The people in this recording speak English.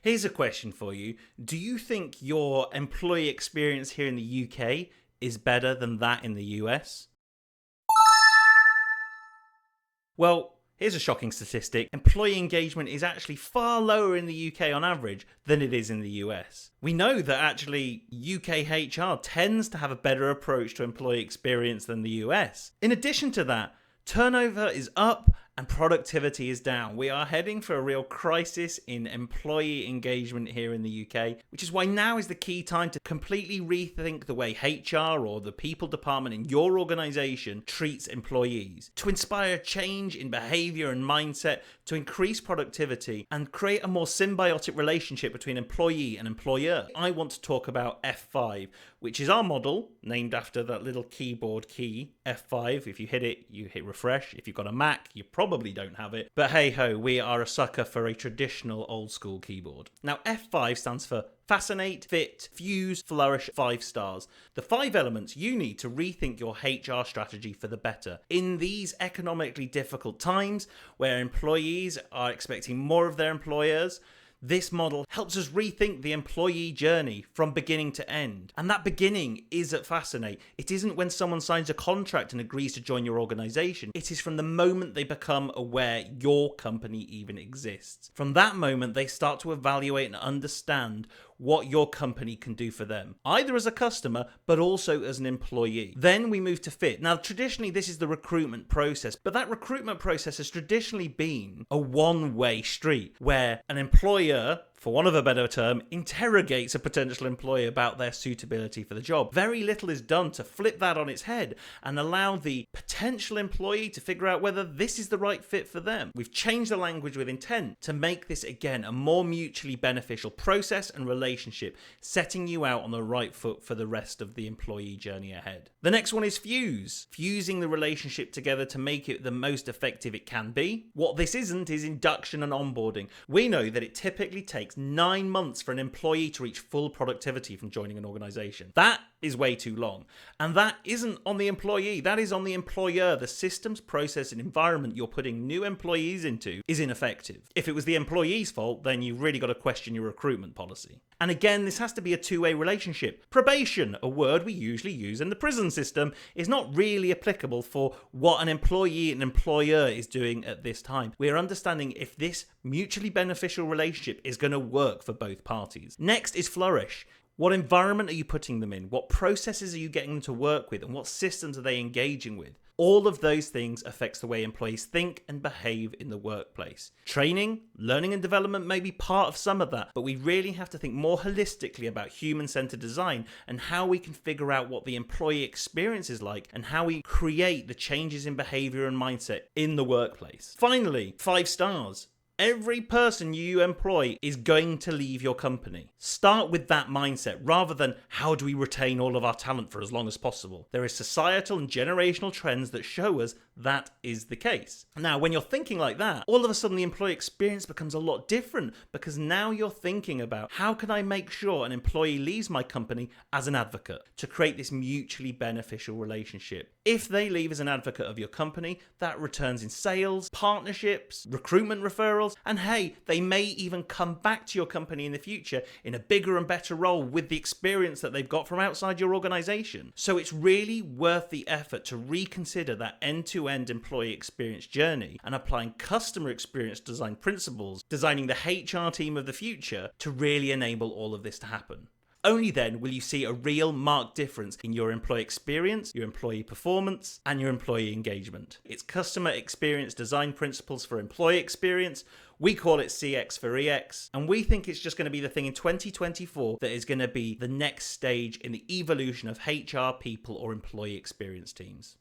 Here's a question for you. Do you think your employee experience here in the UK is better than that in the US? Well, here's a shocking statistic. Employee engagement is actually far lower in the UK on average than it is in the US. We know that actually UK HR tends to have a better approach to employee experience than the US. In addition to that, turnover is up and productivity is down. We are heading for a real crisis in employee engagement here in the UK, which is why now is the key time to completely rethink the way HR or the people department in your organisation treats employees, to inspire change in behaviour and mindset, to increase productivity and create a more symbiotic relationship between employee and employer. I want to talk about F5, which is our model, named after that little keyboard key, F5. If you hit it, you hit refresh. If you've got a Mac, you probably don't have it. But hey ho, we are a sucker for a traditional old school keyboard. Now F5 stands for Fascinate, Fit, Fuse, Flourish, 5 stars. The 5 elements you need to rethink your HR strategy for the better. In these economically difficult times where employees are expecting more of their employers, this model helps us rethink the employee journey from beginning to end. And that beginning is at Fascinate. It isn't when someone signs a contract and agrees to join your organisation. It is from the moment they become aware your company even exists. From that moment, they start to evaluate and understand what your company can do for them, either as a customer, but also as an employee. Then we move to fit. Now, traditionally, this is the recruitment process, but that recruitment process has traditionally been a one-way street where an employer, for want of a better term, interrogates a potential employee about their suitability for the job. Very little is done to flip that on its head and allow the potential employee to figure out whether this is the right fit for them. We've changed the language with intent to make this, again, a more mutually beneficial process and relationship, setting you out on the right foot for the rest of the employee journey ahead. The next one is fuse. Fusing the relationship together to make it the most effective it can be. What this isn't is induction and onboarding. We know that it typically takes 9 months for an employee to reach full productivity from joining an organisation. That is way too long. And that isn't on the employee, that is on the employer. The systems, process and environment you're putting new employees into is ineffective. If it was the employee's fault, then you've really got to question your recruitment policy. And again, this has to be a two-way relationship. Probation, a word we usually use in the prison system, is not really applicable for what an employee and employer is doing at this time. We're understanding if this mutually beneficial relationship is going to work for both parties. Next is flourish. What environment are you putting them in? What processes are you getting them to work with? And what systems are they engaging with? All of those things affects the way employees think and behave in the workplace. Training, learning and development may be part of some of that, but we really have to think more holistically about human-centered design and how we can figure out what the employee experience is like and how we create the changes in behavior and mindset in the workplace. Finally, 5 stars. Every person you employ is going to leave your company. Start with that mindset rather than how do we retain all of our talent for as long as possible. There is societal and generational trends that show us that is the case. Now, when you're thinking like that, all of a sudden the employee experience becomes a lot different because now you're thinking about how can I make sure an employee leaves my company as an advocate to create this mutually beneficial relationship. If they leave as an advocate of your company, that returns in sales, partnerships, recruitment referrals, and hey, they may even come back to your company in the future in a bigger and better role with the experience that they've got from outside your organization. So it's really worth the effort to reconsider that end-to-end employee experience journey and applying customer experience design principles, designing the HR team of the future to really enable all of this to happen. Only then will you see a real marked difference in your employee experience, your employee performance, and your employee engagement. It's customer experience design principles for employee experience. We call it CX for EX, and we think it's just going to be the thing in 2024 that is going to be the next stage in the evolution of HR, people, or employee experience teams.